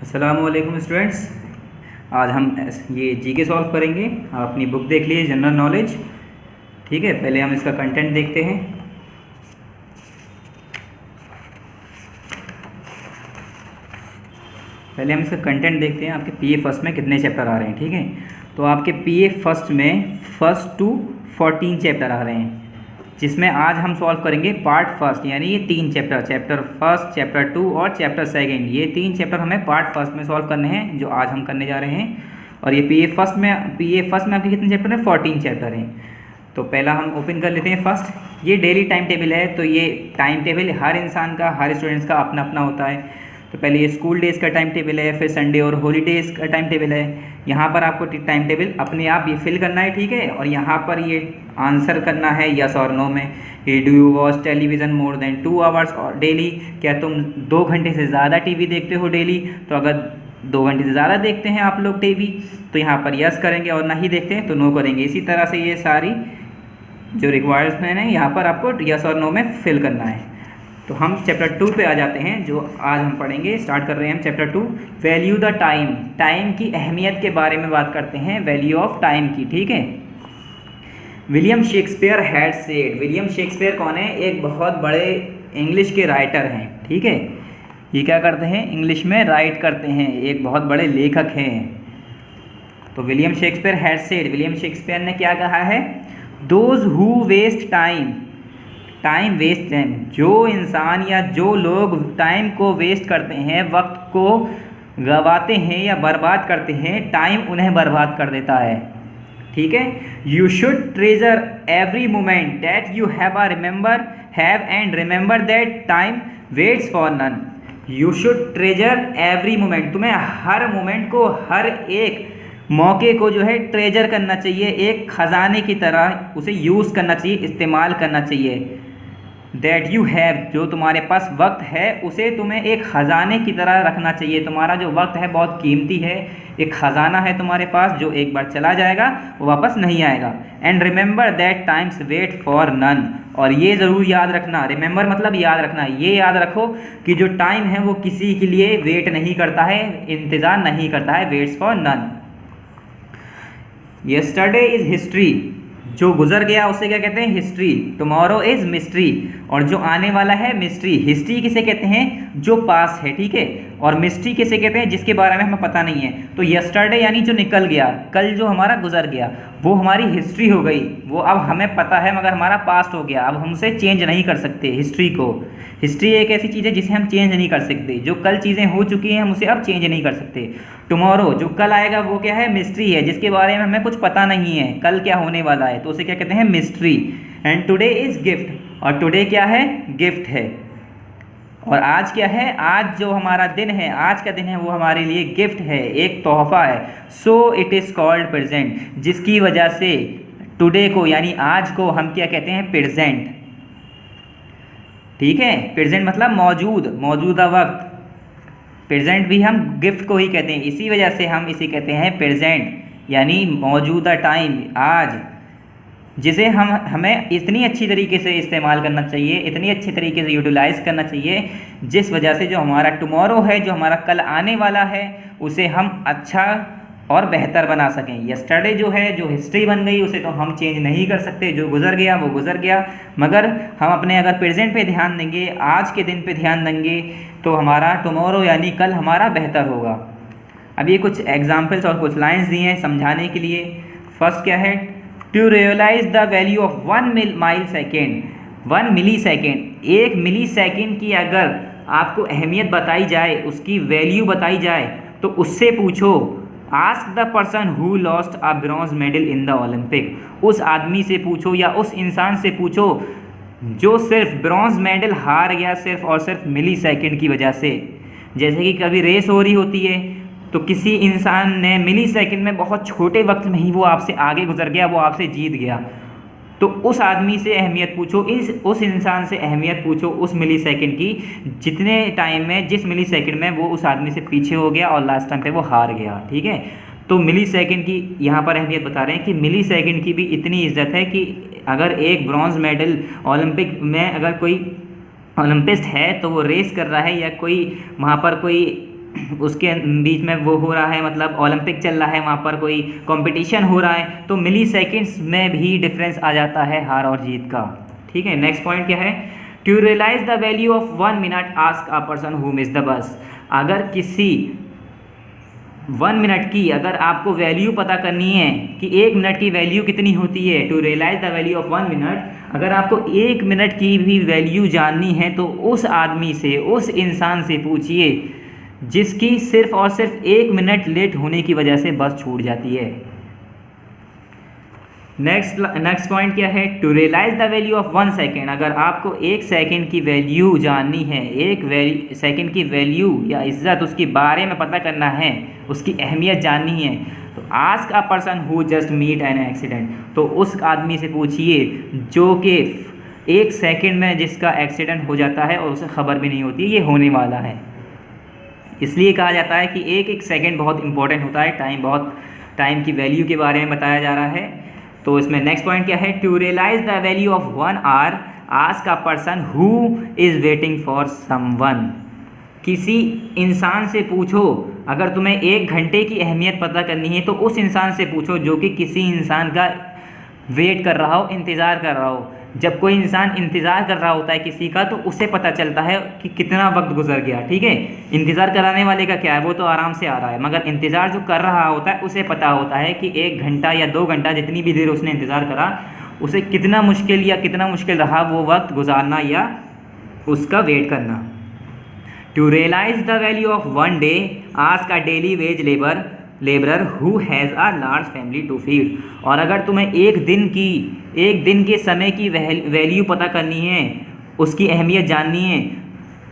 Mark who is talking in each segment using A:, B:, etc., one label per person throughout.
A: अस्सलामुअलैकुम स्टूडेंट्स। आज हम ये जीके सॉल्व करेंगे। आप अपनी बुक देख लीजिए, जनरल नॉलेज। ठीक है, पहले हम इसका कंटेंट देखते हैं। आपके पीए फर्स्ट में कितने चैप्टर आ रहे हैं। ठीक है, तो आपके पीए फर्स्ट में फर्स्ट टू 14 चैप्टर आ रहे हैं, जिसमें आज हम सॉल्व करेंगे पार्ट फर्स्ट, यानी ये 3 चैप्टर, चैप्टर फर्स्ट, चैप्टर 2 और चैप्टर सेकंड। ये 3 चैप्टर हमें पार्ट फर्स्ट में सॉल्व करने हैं, जो आज हम करने जा रहे हैं। और ये पीए फर्स्ट में आपके कितने चैप्टर हैं? 14 चैप्टर हैं। तो पहला हम ओपन कर लेते हैं फर्स्ट। ये डेली टाइम टेबल है, तो ये टाइम टेबल हर इंसान का, हर स्टूडेंट्स का अपना अपना होता है। तो पहले ये स्कूल डेज़ का टाइम टेबल है, फिर संडे और हॉलीडेज़ का टाइम टेबल है। यहाँ पर आपको टाइम टेबल अपने आप ये फिल करना है, ठीक है। और यहाँ पर ये आंसर करना है यस और नो में। ये do you watch television more than 2 hours और डेली? क्या तुम 2 घंटे से ज़्यादा टीवी देखते हो डेली? तो अगर 2 घंटे से ज़्यादा देखते हैं आप लोग टीवी, तो यहाँ पर यस करेंगे, और नहीं देखते हैं तो नो करेंगे। इसी तरह से ये सारी जो रिक्वायरमेंट है यहाँ पर आपको यस और नो में फिल करना है। तो हम चैप्टर 2 पे आ जाते हैं, जो आज हम पढ़ेंगे। स्टार्ट कर रहे हैं हम chapter 2। Value the time, time की अहमियत के बारे में बात करते हैं, वैल्यू ऑफ टाइम की। ठीक है। William Shakespeare had said, William Shakespeare कौन है? एक बहुत बड़े इंग्लिश के राइटर हैं। ठीक है, ये क्या करते हैं? इंग्लिश में राइट करते हैं, एक बहुत बड़े लेखक हैं। तो William Shakespeare had said, William Shakespeare ने क्या कहा है? Those who waste time, time waste time, जो इंसान या जो लोग टाइम को वेस्ट करते हैं, वक्त को गवाते हैं या बर्बाद करते हैं, टाइम उन्हें बर्बाद कर देता है। ठीक है। You should treasure every moment that you have and remember that time waits for none. You should treasure every moment, तुम्हें हर मोमेंट को, हर एक मौके को जो है ट्रेजर करना चाहिए, एक खजाने की तरह उसे यूज़ करना चाहिए, इस्तेमाल करना चाहिए। दैट यू हैव, जो तुम्हारे पास वक्त है उसे तुम्हें एक ख़जाने की तरह रखना चाहिए। तुम्हारा जो वक्त है बहुत कीमती है, एक ख़जाना है तुम्हारे पास, जो एक बार चला जाएगा वो वापस नहीं आएगा। And remember that times wait for none, और ये ज़रूर याद रखना, रिमेंबर मतलब याद रखना, ये याद रखो कि जो टाइम है वो किसी के लिए वेट नहीं करता है, इंतज़ार नहीं करता है, waits for none. Yesterday is history, जो गुजर गया उसे क्या कहते हैं? हिस्ट्री। टुमारो इज़ मिस्ट्री, और जो आने वाला है मिस्ट्री। हिस्ट्री किसे कहते हैं? जो पास है, ठीक है। और मिस्ट्री किसे कहते हैं? जिसके बारे में हमें पता नहीं है। तो यस्टरडे यानी जो निकल गया, कल जो हमारा गुजर गया, वो हमारी हिस्ट्री हो गई, वो अब हमें पता है, मगर हमारा पास्ट हो गया, अब हम उसे चेंज नहीं कर सकते हिस्ट्री को। हिस्ट्री एक ऐसी चीज़ है जिसे हम चेंज नहीं कर सकते, जो कल चीज़ें हो चुकी हैं हम उसे अब चेंज नहीं कर सकते। टुमारो, जो कल आएगा, वो क्या है? मिस्ट्री है, जिसके बारे में हमें कुछ पता नहीं है, कल क्या होने वाला है, तो उसे क्या कहते हैं? Mystery. And today is gift, और टुडे क्या है? गिफ्ट है। और आज क्या है? आज जो हमारा दिन है, आज का दिन है, वो हमारे लिए गिफ्ट है, एक तोहफा है। So it is called present, जिसकी वजह से टुडे को यानी आज को हम क्या कहते हैं? प्रेजेंट। ठीक है, प्रेजेंट मतलब मौजूद, मौजूदा वक्त। प्रेजेंट भी हम गिफ्ट को ही कहते हैं, इसी वजह से हम इसे कहते हैं प्रेजेंट, यानी मौजूदा टाइम, आज, जिसे हमें इतनी अच्छी तरीके से इस्तेमाल करना चाहिए, इतनी अच्छी तरीके से यूटिलाइज़ करना चाहिए, जिस वजह से जो हमारा टुमारो है, जो हमारा कल आने वाला है, उसे हम अच्छा और बेहतर बना सकें। यस्टरडे जो है, जो हिस्ट्री बन गई, उसे तो हम चेंज नहीं कर सकते, जो गुजर गया वो गुजर गया, मगर हम अपने अगर प्रेजेंट पे ध्यान देंगे, आज के दिन पे ध्यान देंगे, तो हमारा टुमारो यानी कल हमारा बेहतर होगा। अब ये कुछ एग्जाम्पल्स और कुछ लाइन्स दिए हैं समझाने के लिए। फर्स्ट क्या है? To realise the value of 1 millisecond, 1 millisecond, 1 millisecond की अगर आपको अहमियत बताई जाए, उसकी वैल्यू बताई जाए, तो उससे पूछो, ask the person who lost a bronze medal in the Olympic. उस आदमी से पूछो या उस इंसान से पूछो जो सिर्फ ब्रॉन्ज मेडल हार गया, सिर्फ और सिर्फ मिली सेकेंड की वजह से। जैसे कि कभी रेस हो रही होती है, तो किसी इंसान ने मिली सेकेंड में, बहुत छोटे वक्त में ही वो आपसे आगे गुजर गया, वो आपसे जीत गया, तो उस आदमी से अहमियत पूछो, उस इंसान से अहमियत पूछो उस मिली सेकेंड की, जितने टाइम में, जिस मिली सेकेंड में वो उस आदमी से पीछे हो गया और लास्ट टाइम पे वो हार गया। ठीक है, तो मिली सेकेंड की यहाँ पर अहमियत बता रहे हैं कि मिली सेकेंड की भी इतनी इज्जत है कि अगर एक ब्रॉन्ज मेडल ओलंपिक में, अगर कोई ओलंपिस्ट है तो वो रेस कर रहा है, या कोई वहाँ पर कोई उसके बीच में वो हो रहा है, मतलब ओलंपिक चल रहा है, वहाँ पर कोई कंपटीशन हो रहा है, तो मिली सेकेंड्स में भी डिफरेंस आ जाता है हार और जीत का। ठीक है, नेक्स्ट पॉइंट क्या है, to realise the value of 1 minute ask a person who miss the bus. अगर किसी 1 मिनट की अगर आपको वैल्यू पता करनी है कि 1 मिनट की वैल्यू कितनी होती है, to realise the value of 1 minute, अगर आपको 1 मिनट की भी वैल्यू जाननी है तो उस आदमी से, उस इंसान से पूछिए जिसकी सिर्फ और सिर्फ 1 मिनट लेट होने की वजह से बस छूट जाती है। नेक्स्ट पॉइंट क्या है, to realise the value of 1 second. अगर आपको 1 सेकेंड की वैल्यू जाननी है, 1 सेकेंड की वैल्यू या इज्जत उसके बारे में पता करना है, उसकी अहमियत जाननी है, तो ask a person who just meet an accident. तो उस आदमी से पूछिए जो कि 1 सेकेंड में जिसका एक्सीडेंट हो जाता है और उसे खबर भी नहीं होती ये होने वाला है। इसलिए कहा जाता है कि एक सेकेंड बहुत इंपॉर्टेंट होता है, टाइम की वैल्यू के बारे में बताया जा रहा है। तो इसमें नेक्स्ट पॉइंट क्या है, to realise the value of 1 hour ask a person who is waiting for someone. किसी इंसान से पूछो, अगर तुम्हें 1 घंटे की अहमियत पता करनी है तो उस इंसान से पूछो जो कि किसी इंसान का वेट कर रहा हो, इंतज़ार कर रहा हो। जब कोई इंसान इंतज़ार कर रहा होता है किसी का तो उसे पता चलता है कि कितना वक्त गुजर गया। ठीक है, इंतज़ार कराने वाले का क्या है, वो तो आराम से आ रहा है, मगर इंतज़ार जो कर रहा होता है उसे पता होता है कि 1 घंटा या 2 घंटा जितनी भी देर उसने इंतज़ार करा उसे कितना मुश्किल रहा वो वक्त गुजारना या उसका वेट करना। To realise the value of 1 day ask a daily wage labourer who has a large family to feed. और अगर तुम्हें एक दिन के समय की वैल्यू पता करनी है, उसकी अहमियत जाननी है,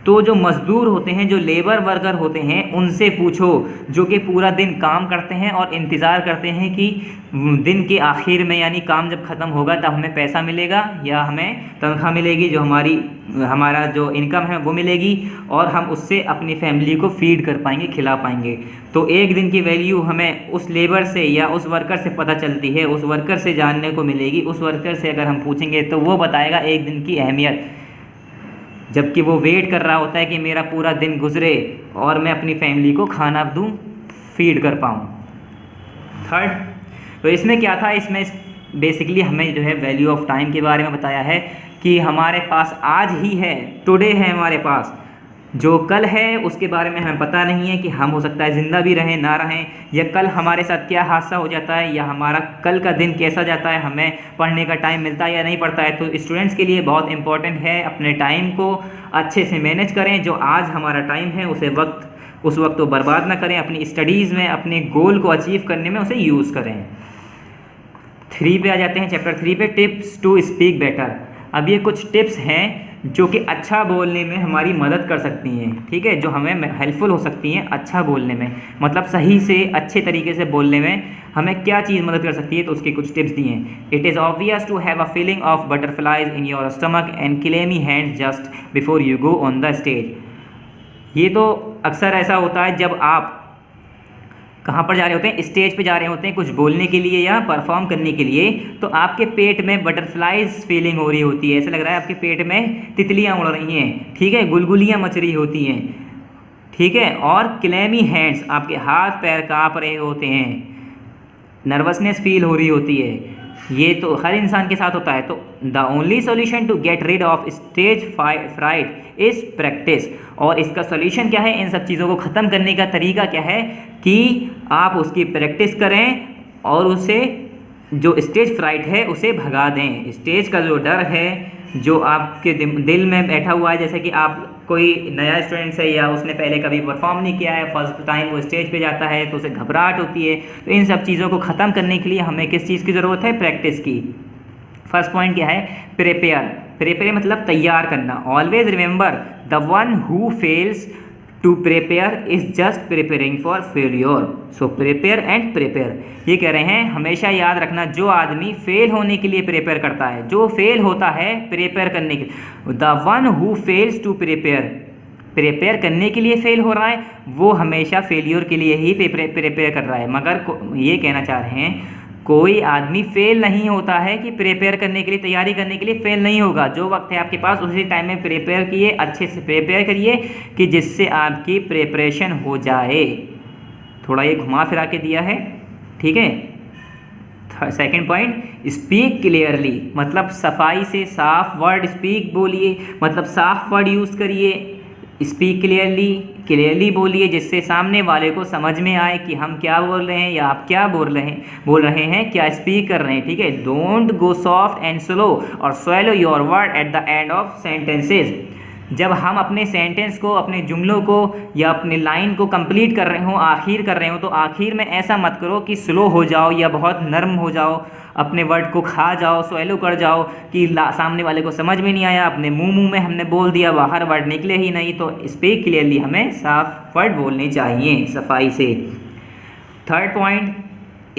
A: तो जो मज़दूर होते हैं, जो लेबर वर्कर होते हैं, उनसे पूछो जो कि पूरा दिन काम करते हैं और इंतज़ार करते हैं कि दिन के आखिर में यानी काम जब ख़त्म होगा तब हमें पैसा मिलेगा या हमें तनख्वाह मिलेगी, जो हमारा जो इनकम है वो मिलेगी और हम उससे अपनी फैमिली को फीड कर पाएंगे, खिला पाएंगे। तो 1 दिन की वैल्यू हमें उस लेबर से या उस वर्कर से पता चलती है, उस वर्कर से जानने को मिलेगी। उस वर्कर से अगर हम पूछेंगे तो वो बताएगा 1 दिन की अहमियत, जबकि वो वेट कर रहा होता है कि मेरा पूरा दिन गुजरे और मैं अपनी फैमिली को खाना दूं, फीड कर पाऊं। थर्ड, तो इसमें क्या था, इसमें बेसिकली हमें जो है वैल्यू ऑफ टाइम के बारे में बताया है कि हमारे पास आज ही है, टुडे है हमारे पास, जो कल है उसके बारे में हमें पता नहीं है कि हम हो सकता है ज़िंदा भी रहें ना रहें, या कल हमारे साथ क्या हादसा हो जाता है, या हमारा कल का दिन कैसा जाता है, हमें पढ़ने का टाइम मिलता है या नहीं पड़ता है। तो स्टूडेंट्स के लिए बहुत इंपॉर्टेंट है अपने टाइम को अच्छे से मैनेज करें। जो आज हमारा टाइम है उस वक्त तो बर्बाद ना करें, अपनी स्टडीज़ में अपने गोल को अचीव करने में उसे यूज़ करें। 3 पे आ जाते हैं, चैप्टर 3 पे, टिप्स टू स्पीक बेटर। अब ये कुछ टिप्स हैं जो कि अच्छा बोलने में हमारी मदद कर सकती हैं। ठीक है, जो हमें हेल्पफुल हो सकती हैं अच्छा बोलने में, मतलब सही से अच्छे तरीके से बोलने में हमें क्या चीज़ मदद कर सकती है, तो उसकी कुछ टिप्स दिए हैं। It is obvious to have a feeling of butterflies in your stomach and clammy hands just before you go on the stage. ये तो अक्सर ऐसा होता है जब आप कहाँ पर जा रहे होते हैं, स्टेज पे जा रहे होते हैं कुछ बोलने के लिए या परफॉर्म करने के लिए, तो आपके पेट में बटरफ्लाइज फीलिंग हो रही होती है, ऐसा लग रहा है आपके पेट में तितलियाँ उड़ रही हैं। ठीक है, गुलगुलियाँ मच रही होती हैं। ठीक है, और क्लेमी हैंड्स, आपके हाथ पैर काँप रहे होते हैं, नर्वसनेस फील हो रही होती है। ये तो हर इंसान के साथ होता है। तो the only solution to get rid of stage fright is practice. और इसका सोल्यूशन क्या है, इन सब चीज़ों को ख़त्म करने का तरीका क्या है कि आप उसकी प्रैक्टिस करें और उसे जो स्टेज फ्राइट है उसे भगा दें। स्टेज का जो डर है जो आपके दिल में बैठा हुआ है, जैसे कि आप कोई नया स्टूडेंट है या उसने पहले कभी परफॉर्म नहीं किया है, फर्स्ट टाइम वो स्टेज पे जाता है तो उसे घबराहट होती है। तो इन सब चीज़ों को ख़त्म करने के लिए हमें किस चीज़ की ज़रूरत है, प्रैक्टिस की। फर्स्ट पॉइंट क्या है, प्रिपेयर मतलब तैयार करना। Always remember the one who fails to prepare is just preparing for failure. So prepare and prepare, ये कह रहे हैं हमेशा याद रखना, जो आदमी फेल होने के लिए प्रिपेयर करता है, जो फेल होता है प्रिपेयर करने के लिए, the one who fails to prepare करने के लिए फेल हो रहा है, वो हमेशा फेलियर के लिए ही प्रिपेयर कर रहा है। मगर ये कहना चाह रहे हैं कोई आदमी फेल नहीं होता है कि प्रिपेयर करने के लिए, तैयारी करने के लिए फेल नहीं होगा। जो वक्त है आपके पास उसी टाइम में प्रिपेयर किए, अच्छे से प्रिपेयर करिए कि जिससे आपकी प्रिपरेशन हो जाए। थोड़ा ये घुमा फिरा के दिया है, ठीक है। सेकंड पॉइंट, स्पीक क्लियरली, मतलब सफाई से साफ वर्ड स्पीक बोलिए, मतलब साफ वर्ड यूज़ करिए। स्पीक क्लियरली बोलिए जिससे सामने वाले को समझ में आए कि हम क्या बोल रहे हैं या आप क्या बोल रहे हैं, क्या स्पीक कर रहे हैं, ठीक है। Don't go soft and slow और swallow your word at the end of sentences. जब हम अपने सेंटेंस को, अपने जुमलों को या अपने लाइन को कंप्लीट कर रहे हो, आखिर कर रहे हो, तो आखिर में ऐसा मत करो कि स्लो हो जाओ या बहुत नर्म हो जाओ, अपने वर्ड को खा जाओ, swallow कर जाओ कि सामने वाले को समझ में नहीं आया, अपने मुंह में हमने बोल दिया, बाहर वर्ड निकले ही नहीं। तो स्पीक क्लियरली, हमें साफ वर्ड बोलने चाहिए सफाई से। Third point,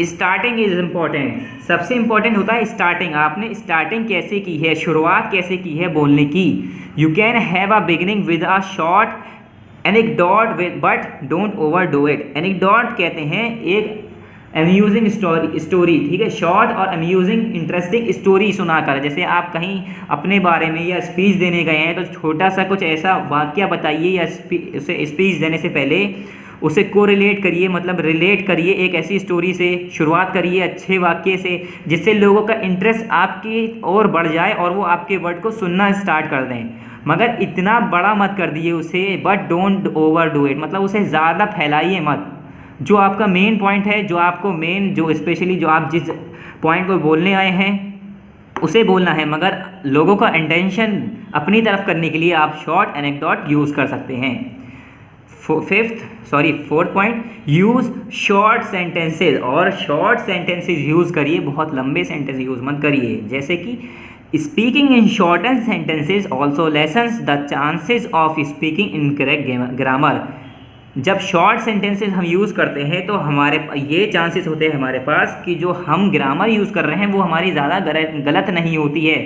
A: starting is important. सबसे इम्पॉर्टेंट होता है स्टार्टिंग। आपने स्टार्टिंग कैसे की है, शुरुआत कैसे की है बोलने की। You can have a beginning with a short anecdote but don't overdo it. Anecdote कहते हैं एक अम्यूजिंग स्टोरी, ठीक है, शॉर्ट और अम्यूजिंग इंटरेस्टिंग स्टोरी सुनाकर। जैसे आप कहीं अपने बारे में या स्पीच देने गए हैं तो छोटा सा कुछ ऐसा वाक्य बताइए या उसे स्पीच देने से पहले उसे कोरिलेट करिए, मतलब रिलेट करिए एक ऐसी स्टोरी से, शुरुआत करिए अच्छे वाक्य से जिससे लोगों का इंटरेस्ट आपकी ओर बढ़ जाए और वो आपके वर्ड को सुनना स्टार्ट कर दें। मगर इतना बड़ा मत कर दिए उसे, बट डोंट ओवरडू इट, मतलब उसे ज़्यादा फैलाइए मत। जो आपका मेन पॉइंट है, जो आपको मेन, जो स्पेशली जो आप जिस पॉइंट को बोलने आए हैं उसे बोलना है, मगर लोगों का इंटेंशन अपनी तरफ करने के लिए आप शॉर्ट एनेक्डोट यूज़ कर सकते हैं। Fourth point, use short sentences. और शॉर्ट सेंटेंसेज यूज़ करिए, बहुत लंबे सेंटेंस यूज़ मत करिए। जैसे कि speaking in shorten sentences also lessons the chances of speaking incorrect grammar. जब शॉर्ट सेंटेंसेस हम यूज़ करते हैं तो हमारे ये चांसेस होते हैं हमारे पास कि जो हम ग्रामर यूज़ कर रहे हैं वो हमारी ज़्यादा गलत नहीं होती है।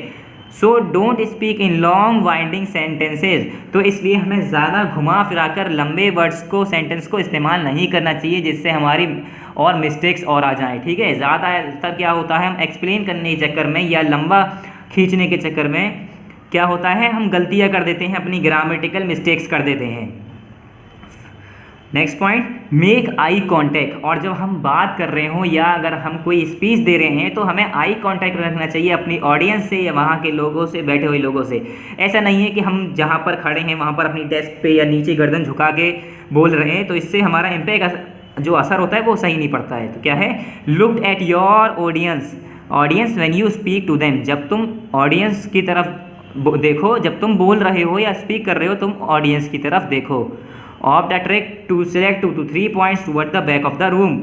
A: So don't speak in long winding sentences. तो इसलिए हमें ज़्यादा घुमा फिरा कर लंबे वर्ड्स को, सेंटेंस को इस्तेमाल नहीं करना चाहिए जिससे हमारी और मिस्टेक्स और आ जाएँ, ठीक है। ज़्यादातर क्या होता है, हम एक्सप्लेन करने के चक्कर में या लंबा खींचने के चक्कर में क्या होता है, हम गलतियाँ कर देते हैं, अपनी ग्रामेटिकल मिस्टेक्स कर देते हैं। Next point, make eye contact. और जब हम बात कर रहे हों या अगर हम कोई स्पीच दे रहे हैं तो हमें आई कांटेक्ट रखना चाहिए अपनी ऑडियंस से या वहाँ के लोगों से, बैठे हुए लोगों से। ऐसा नहीं है कि हम जहाँ पर खड़े हैं वहाँ पर अपनी डेस्क पे या नीचे गर्दन झुका के बोल रहे हैं, तो इससे हमारा इम्पैक्ट, जो असर होता है वो सही नहीं पड़ता है। तो क्या है, look at your audience when you speak to them. जब तुम ऑडियंस की तरफ देखो, जब तुम बोल रहे हो या स्पीक कर रहे हो, तुम ऑडियंस की तरफ देखो। Off the trick to select 2 to 3 points toward the back of the room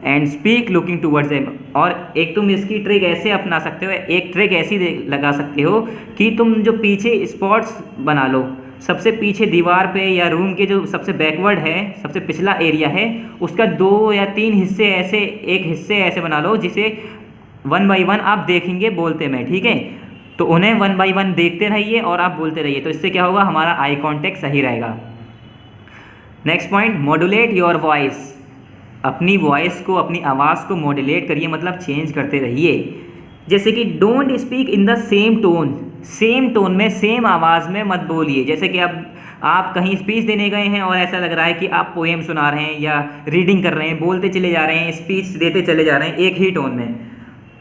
A: and speak looking towards them. और एक तुम इसकी ट्रिक ऐसे अपना सकते हो, एक ट्रिक ऐसी लगा सकते हो कि तुम जो पीछे स्पॉट्स बना लो, सबसे पीछे दीवार पे या रूम के जो सबसे बैकवर्ड है, सबसे पिछला एरिया है, उसका 2 या 3 हिस्से ऐसे, एक हिस्से ऐसे बना लो जिसे 1 by 1 आप देखेंगे बोलते में, ठीक है। तो उन्हें 1 by 1 देखते रहिए और आप बोलते रहिए, तो इससे क्या होगा, हमारा आई कॉन्टेक्ट सही रहेगा। Next point, modulate your voice. अपनी वॉइस को, अपनी आवाज़ को मॉड्यूलेट करिए, मतलब चेंज करते रहिए। जैसे कि don't speak in the same tone में, सेम आवाज़ में मत बोलिए। जैसे कि अब आप कहीं स्पीच देने गए हैं और ऐसा लग रहा है कि आप पोएम सुना रहे हैं या रीडिंग कर रहे हैं, बोलते चले जा रहे हैं, स्पीच देते चले जा रहे हैं एक ही टोन में।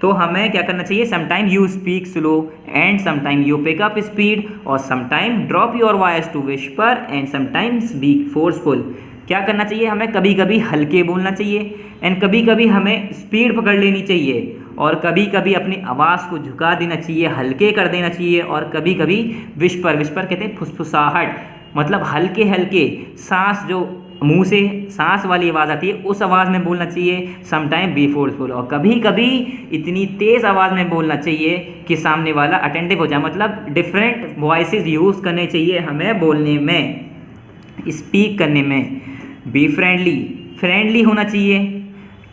A: तो हमें क्या करना चाहिए, sometime you speak slow and sometime you pick up speed और sometime drop your voice to whisper and sometimes be forceful. क्या करना चाहिए, हमें कभी कभी हल्के बोलना चाहिए एंड कभी कभी हमें स्पीड पकड़ लेनी चाहिए और कभी कभी अपनी आवाज़ को झुका देना चाहिए, हल्के कर देना चाहिए। और कभी कभी विस्पर कहते हैं फुसफुसाहट, मतलब हल्के हल्के सांस, जो मुंह से सांस वाली आवाज़ आती है उस आवाज़ में बोलना चाहिए। समटाइम बी फोर्सफुल, और कभी कभी इतनी तेज़ आवाज़ में बोलना चाहिए कि सामने वाला अटेंटिव हो जाए। मतलब डिफरेंट वॉइसेस यूज़ करने चाहिए हमें बोलने में, स्पीक करने में। बी फ्रेंडली होना चाहिए।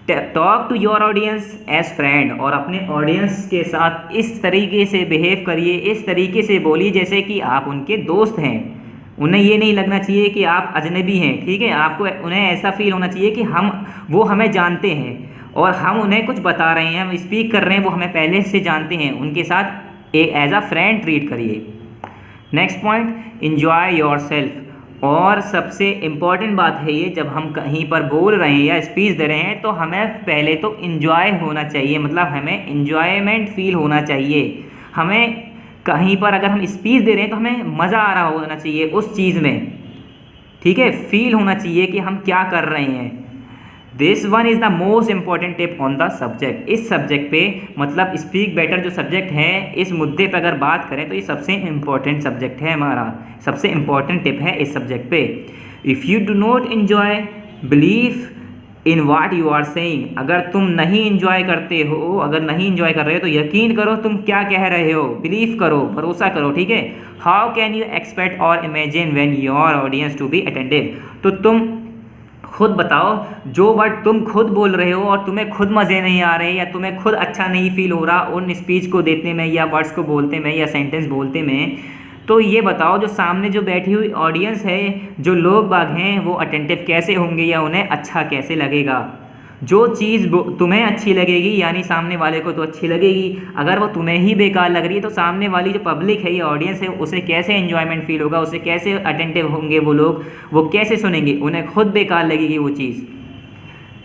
A: Talk to your audience as friend, और अपने ऑडियंस के साथ इस तरीके से बिहेव करिए, इस तरीके से बोलिए जैसे कि आप उनके दोस्त हैं। उन्हें ये नहीं लगना चाहिए कि आप अजनबी हैं, ठीक है। आपको उन्हें ऐसा फील होना चाहिए कि वो हमें जानते हैं। और हम उन्हें कुछ बता रहे हैं, हम स्पीक कर रहे हैं, वो हमें पहले से जानते हैं, उनके साथ एज अ फ्रेंड ट्रीट करिए। Next point, enjoy your self. और सबसे इम्पॉर्टेंट बात है ये, जब हम कहीं पर बोल रहे हैं या स्पीच दे रहे हैं तो हमें पहले तो इंजॉय होना चाहिए, मतलब हमें इंजॉयमेंट फील होना चाहिए। हमें कहीं पर अगर हम स्पीच दे रहे हैं तो हमें मज़ा आ रहा होना चाहिए उस चीज़ में, ठीक है, फील होना चाहिए कि हम क्या कर रहे हैं। This one is the most important tip on the subject. इस सब्जेक्ट पे, मतलब स्पीक बेटर जो सब्जेक्ट है, इस मुद्दे पे अगर बात करें तो ये सबसे इम्पॉर्टेंट सब्जेक्ट है हमारा, सबसे इम्पॉर्टेंट टिप है इस सब्जेक्ट पे। If you do not enjoy believe in what you are saying. अगर तुम नहीं इंजॉय करते हो, अगर नहीं इंजॉय कर रहे हो तो यकीन करो तुम क्या कह रहे हो, बिलीव करो, भरोसा करो, ठीक है। हाउ कैन यू एक्सपेक्ट और imagine when your audience to be attentive. तो तुम खुद बताओ, जो वर्ड तुम खुद बोल रहे हो और तुम्हें खुद मज़े नहीं आ रहे या तुम्हें खुद अच्छा नहीं फील हो रहा उन स्पीच को देने में या वर्ड्स को बोलते में या सेंटेंस बोलते में, तो ये बताओ जो सामने जो बैठी हुई ऑडियंस है, जो लोग बाग हैं, वो अटेंटिव कैसे होंगे या उन्हें अच्छा कैसे लगेगा। जो चीज़ तुम्हें अच्छी लगेगी यानी सामने वाले को तो अच्छी लगेगी, अगर वो तुम्हें ही बेकार लग रही है तो सामने वाली जो पब्लिक है, ये ऑडियंस है, उसे कैसे एंजॉयमेंट फील होगा, उसे कैसे अटेंटिव होंगे वो लोग, वो कैसे सुनेंगे, उन्हें खुद बेकार लगेगी वो चीज़।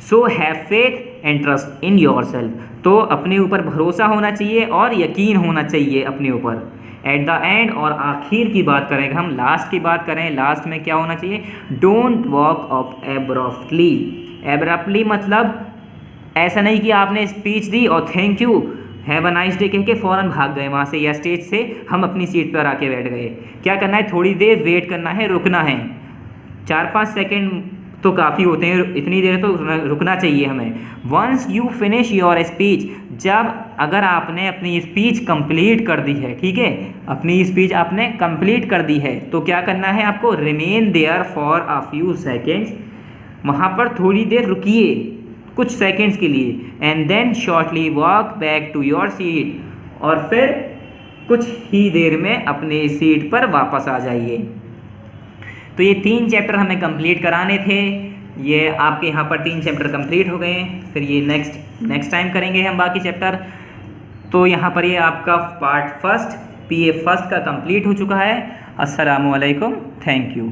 A: So have faith and trust in yourself. तो अपने ऊपर भरोसा होना चाहिए और यकीन होना चाहिए अपने ऊपर। एट द एंड, और आखिर की बात करें, हम लास्ट की बात करें, लास्ट में क्या होना चाहिए, don't walk up abruptly. Abruptly मतलब ऐसा नहीं कि आपने स्पीच दी और thank you have a nice day कह के फ़ौरन भाग गए वहाँ से या स्टेज से, हम अपनी सीट पर आके बैठ गए। क्या करना है, थोड़ी देर वेट करना है, रुकना है। 4-5 सेकेंड तो काफ़ी होते हैं, इतनी देर तो रुकना चाहिए हमें। Once you finish your speech, जब अगर आपने अपनी स्पीच कंप्लीट कर दी है, ठीक है, अपनी स्पीच आपने कंप्लीट कर दी है, तो क्या करना है आपको, remain there for a few seconds, वहाँ पर थोड़ी देर रुकिए कुछ सेकेंड्स के लिए, and then shortly walk back to your seat, और फिर कुछ ही देर में अपने सीट पर वापस आ जाइए। तो ये 3 चैप्टर हमें कंप्लीट कराने थे, ये आपके यहाँ पर 3 चैप्टर कंप्लीट हो गए। फिर ये नेक्स्ट टाइम करेंगे हम बाकी चैप्टर। तो यहाँ पर ये आपका पार्ट फर्स्ट PA फर्स्ट का कंप्लीट हो चुका है। अस्सलामु अलैकुम, थैंक यू।